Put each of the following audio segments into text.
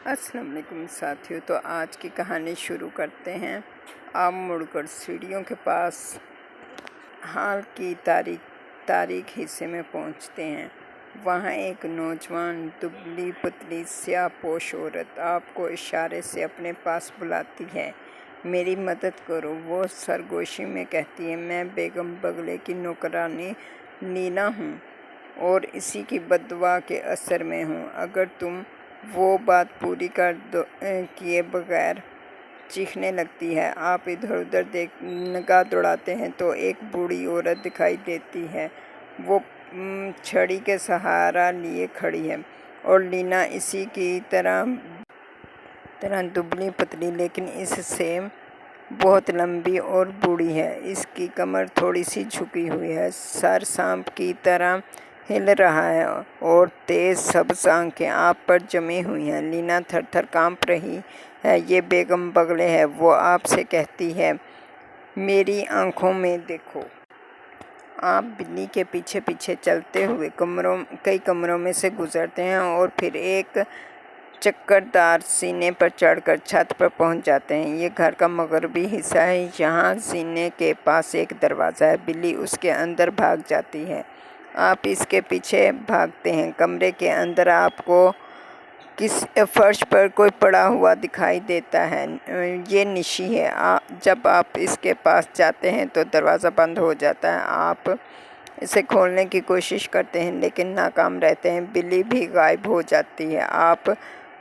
अस्सलाम वालेकुम साथियों। तो आज की कहानी शुरू करते हैं। आप मुड़कर सीढ़ियों के पास हाल की तारीख हिस्से में पहुंचते हैं। वहां एक नौजवान दुबली पतली स्याह पोश औरत आपको इशारे से अपने पास बुलाती है। मेरी मदद करो, वो सरगोशी में कहती है। मैं बेगम बगले की नौकरानी लीना हूँ और इसी की बददुआ के असर में हूँ। अगर तुम वो बात पूरी किए बगैर चीखने लगती है। आप इधर उधर निगाह दौड़ाते हैं तो एक बूढ़ी औरत दिखाई देती है। वो छड़ी के सहारा लिए खड़ी है और लीना इसी की तरह दुबली पतली लेकिन इससे बहुत लंबी और बूढ़ी है। इसकी कमर थोड़ी सी झुकी हुई है, सर सांप की तरह हिल रहा है और तेज सब्ज आंखें आप पर जमी हुई हैं। लीना थर थर कांप रही है। ये बेगम बगले है। वो आपसे कहती है, मेरी आंखों में देखो। आप बिल्ली के पीछे पीछे चलते हुए कई कमरों में से गुजरते हैं और फिर एक चक्करदार सीने पर चढ़कर छत पर पहुंच जाते हैं। ये घर का मगरबी हिस्सा है। यहाँ सीने के पास एक दरवाज़ा है। बिल्ली उसके अंदर भाग जाती है। आप इसके पीछे भागते हैं। कमरे के अंदर आपको फर्श पर कोई पड़ा हुआ दिखाई देता है। ये निशी है। जब आप इसके पास जाते हैं तो दरवाज़ा बंद हो जाता है। आप इसे खोलने की कोशिश करते हैं लेकिन नाकाम रहते हैं। बिल्ली भी गायब हो जाती है। आप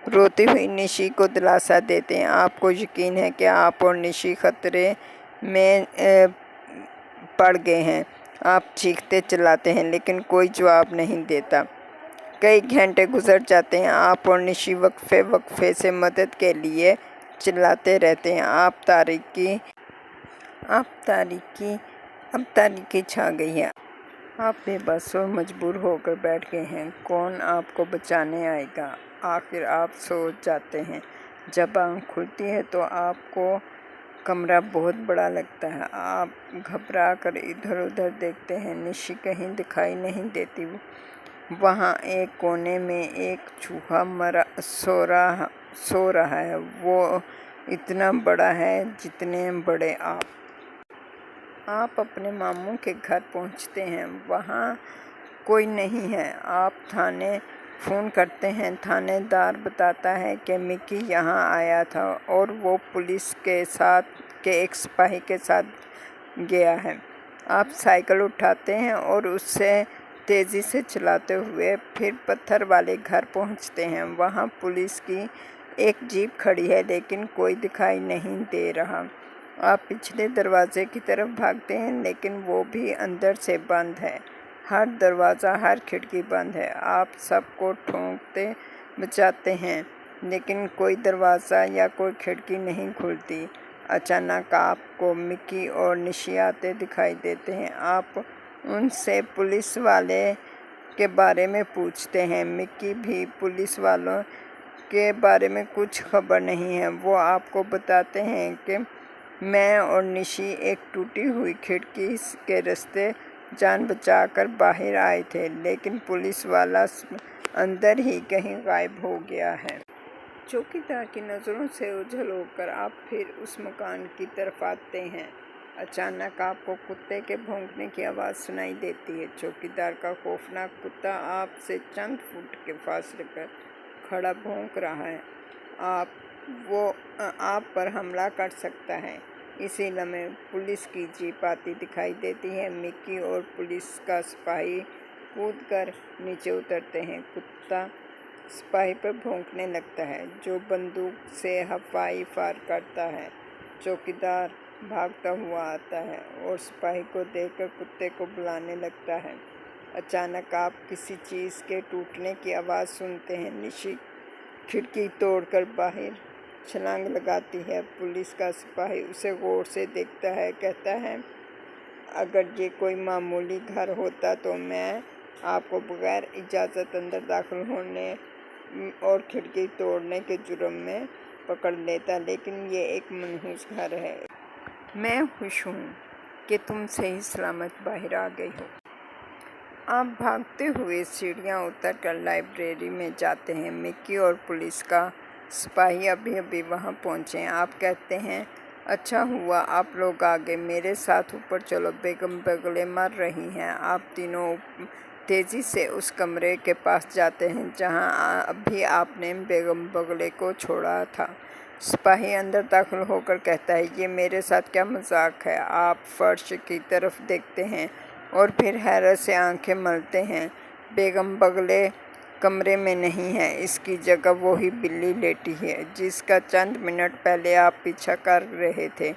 रोती हुई निशी को दिलासा देते हैं। आपको यकीन है कि आप और निशी खतरे में पड़ गए हैं। आप चीखते चिल्लाते हैं लेकिन कोई जवाब नहीं देता। कई घंटे गुजर जाते हैं। आप और निशी वक्फे से मदद के लिए चिल्लाते रहते हैं। अब तारीकी छा गई है। आप बेबस और मजबूर होकर बैठ गए हैं। कौन आपको बचाने आएगा? आखिर आप सो जाते हैं। जब आँख खुलती है तो आपको कमरा बहुत बड़ा लगता है। आप घबरा कर इधर उधर देखते हैं। निशी कहीं दिखाई नहीं देती। वहाँ एक कोने में एक चूहा सो रहा है। वो इतना बड़ा है जितने बड़े आप। आप अपने मामू के घर पहुँचते हैं। वहाँ कोई नहीं है। आप थाने फ़ोन करते हैं। थानेदार बताता है कि मिकी यहाँ आया था और वो पुलिस के एक सिपाही के साथ गया है। आप साइकिल उठाते हैं और उससे तेज़ी से चलाते हुए फिर पत्थर वाले घर पहुँचते हैं। वहाँ पुलिस की एक जीप खड़ी है लेकिन कोई दिखाई नहीं दे रहा। आप पिछले दरवाजे की तरफ भागते हैं लेकिन वो भी अंदर से बंद है। हर दरवाज़ा, हर खिड़की बंद है। आप सबको ठोंकते बचाते हैं लेकिन कोई दरवाज़ा या कोई खिड़की नहीं खुलती। अचानक आपको मिकी और निशी आते दिखाई देते हैं। आप उनसे पुलिस वाले के बारे में पूछते हैं। मिकी भी पुलिस वालों के बारे में कुछ खबर नहीं है। वो आपको बताते हैं कि मैं और निशी एक टूटी हुई खिड़की के रास्ते जान बचाकर बाहर आए थे लेकिन पुलिस वाला अंदर ही कहीं गायब हो गया है। चौकीदार की नज़रों से ओझल होकर आप फिर उस मकान की तरफ आते हैं। अचानक आपको कुत्ते के भौंकने की आवाज़ सुनाई देती है। चौकीदार का खौफनाक कुत्ता आपसे चंद फुट के फासले पर खड़ा भौंक रहा है। आप पर हमला कर सकता है। इसी लम्हे पुलिस की जीप आती दिखाई देती है। मिकी और पुलिस का सिपाही कूदकर नीचे उतरते हैं। कुत्ता सिपाही पर भौंकने लगता है जो बंदूक से हवाई फायर करता है। चौकीदार भागता हुआ आता है और सिपाही को देखकर कुत्ते को बुलाने लगता है। अचानक आप किसी चीज़ के टूटने की आवाज़ सुनते हैं। निशी खिड़की तोड़कर बाहर छलांग लगाती है। पुलिस का सिपाही उसे गौर से देखता है। कहता है, अगर ये कोई मामूली घर होता तो मैं आपको बगैर इजाज़त अंदर दाखिल होने और खिड़की तोड़ने के जुर्म में पकड़ लेता, लेकिन ये एक मनहूस घर है। मैं खुश हूँ कि तुम सही सलामत बाहर आ गई हो। आप भागते हुए सीढ़ियाँ उतरकर लाइब्रेरी में जाते हैं। मिकी और पुलिस का सिपाही अभी अभी वहाँ पहुँचे। आप कहते हैं, अच्छा हुआ आप लोग आ गए, मेरे साथ ऊपर चलो, बेगम बगले मर रही हैं। आप तीनों तेज़ी से उस कमरे के पास जाते हैं जहाँ अभी आपने बेगम बगले को छोड़ा था। सिपाही अंदर दाखिल होकर कहता है, ये मेरे साथ क्या मजाक है। आप फर्श की तरफ देखते हैं और फिर हैरत से आंखें मलते हैं। बेगम बगले कमरे में नहीं है, इसकी जगह वही बिल्ली लेटी है जिसका चंद मिनट पहले आप पीछा कर रहे थे।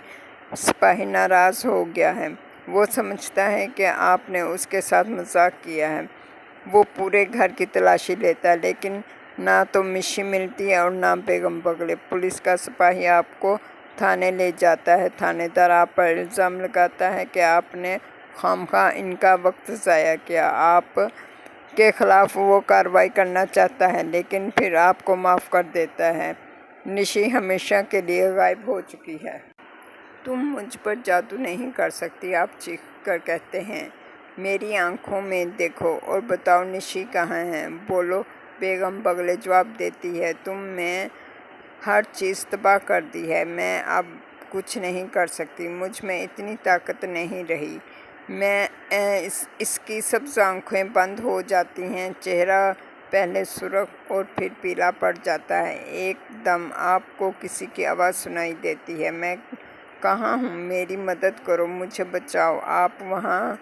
सिपाही नाराज़ हो गया है। वो समझता है कि आपने उसके साथ मजाक किया है। वो पूरे घर की तलाशी लेता है, लेकिन ना तो मिशी मिलती है और ना बेगम बगले। पुलिस का सिपाही आपको थाने ले जाता है। थानेदार आप पर इल्ज़ाम लगाता है कि आपने खामखा इनका वक्त ज़ाया किया। आप के ख़िलाफ़ वो कार्रवाई करना चाहता है, लेकिन फिर आपको माफ़ कर देता है। निशी हमेशा के लिए गायब हो चुकी है। तुम मुझ पर जादू नहीं कर सकती, आप चीख कर कहते हैं। मेरी आंखों में देखो और बताओ निशी कहाँ है। बोलो, बेगम बगले जवाब देती है। तुमने हर चीज़ तबाह कर दी है, मैं अब कुछ नहीं कर सकती, मुझ में इतनी ताकत नहीं रही। इसकी सब आंखें बंद हो जाती हैं, चेहरा पहले सुर्ख और फिर पीला पड़ जाता है। एकदम आपको किसी की आवाज़ सुनाई देती है, मैं कहाँ हूँ, मेरी मदद करो, मुझे बचाओ। आप वहाँ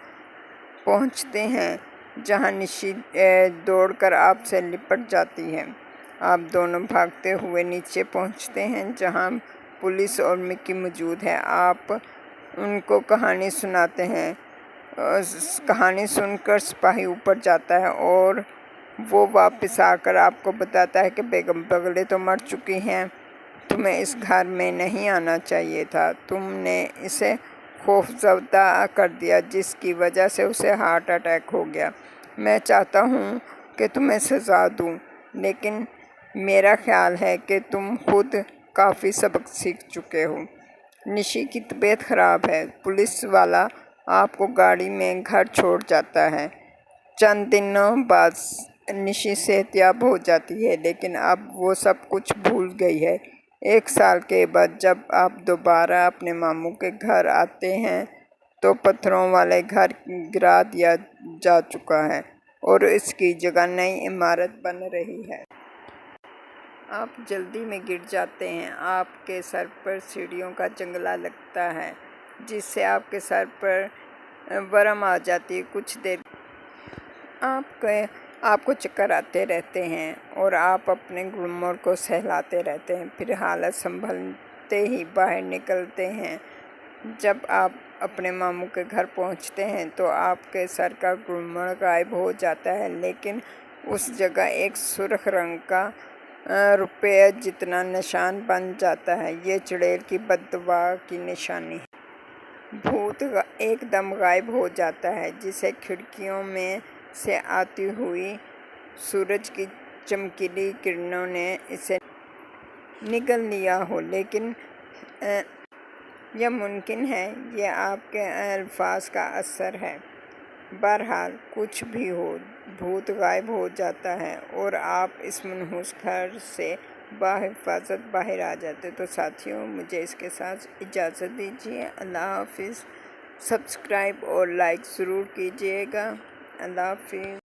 पहुँचते हैं जहाँ निशी दौड़कर आपसे लिपट जाती है। आप दोनों भागते हुए नीचे पहुँचते हैं जहाँ पुलिस और मिकी मौजूद है। आप उनको कहानी सुनाते हैं। कहानी सुनकर सिपाही ऊपर जाता है और वो वापस आकर आपको बताता है कि बेगम बगले तो मर चुकी हैं। तुम्हें इस घर में नहीं आना चाहिए था, तुमने इसे खौफजदा कर दिया जिसकी वजह से उसे हार्ट अटैक हो गया। मैं चाहता हूँ कि तुम्हें सज़ा दूँ, लेकिन मेरा ख्याल है कि तुम खुद काफ़ी सबक सीख चुके हो। निशी की तबीयत ख़राब है। पुलिस वाला आपको गाड़ी में घर छोड़ जाता है। चंद दिनों बाद निशी सेहतयाब हो जाती है, लेकिन अब वो सब कुछ भूल गई है। 1 साल के बाद जब आप दोबारा अपने मामू के घर आते हैं तो पत्थरों वाले घर गिरा दिया जा चुका है और इसकी जगह नई इमारत बन रही है। आप जल्दी में गिर जाते हैं। आपके सर पर सीढ़ियों का जंगला लगता है जिससे आपके सर पर वर्म आ जाती है। कुछ देर आपको चक्कर आते रहते हैं और आप अपने ग्लूमर को सहलाते रहते हैं। फिर हालत संभलते ही बाहर निकलते हैं। जब आप अपने मामू के घर पहुंचते हैं तो आपके सर का ग्लूमर गायब हो जाता है, लेकिन उस जगह एक सुर्ख रंग का रुपये जितना निशान बन जाता है। ये चुड़ैल की बददुआ की निशानी है। भूत एकदम गायब हो जाता है, जिसे खिड़कियों में से आती हुई सूरज की चमकीली किरणों ने इसे निगल लिया हो। लेकिन यह मुमकिन है, यह आपके अल्फाज का असर है। बहरहाल कुछ भी हो, भूत गायब हो जाता है और आप इस मनहूस घर से बाहिफाजत बाहर आ जाते। तो साथियों, मुझे इसके साथ इजाज़त दीजिए। अल्लाह हाफिज़। सब्सक्राइब और लाइक ज़रूर कीजिएगा। अल्लाह हाफिज़।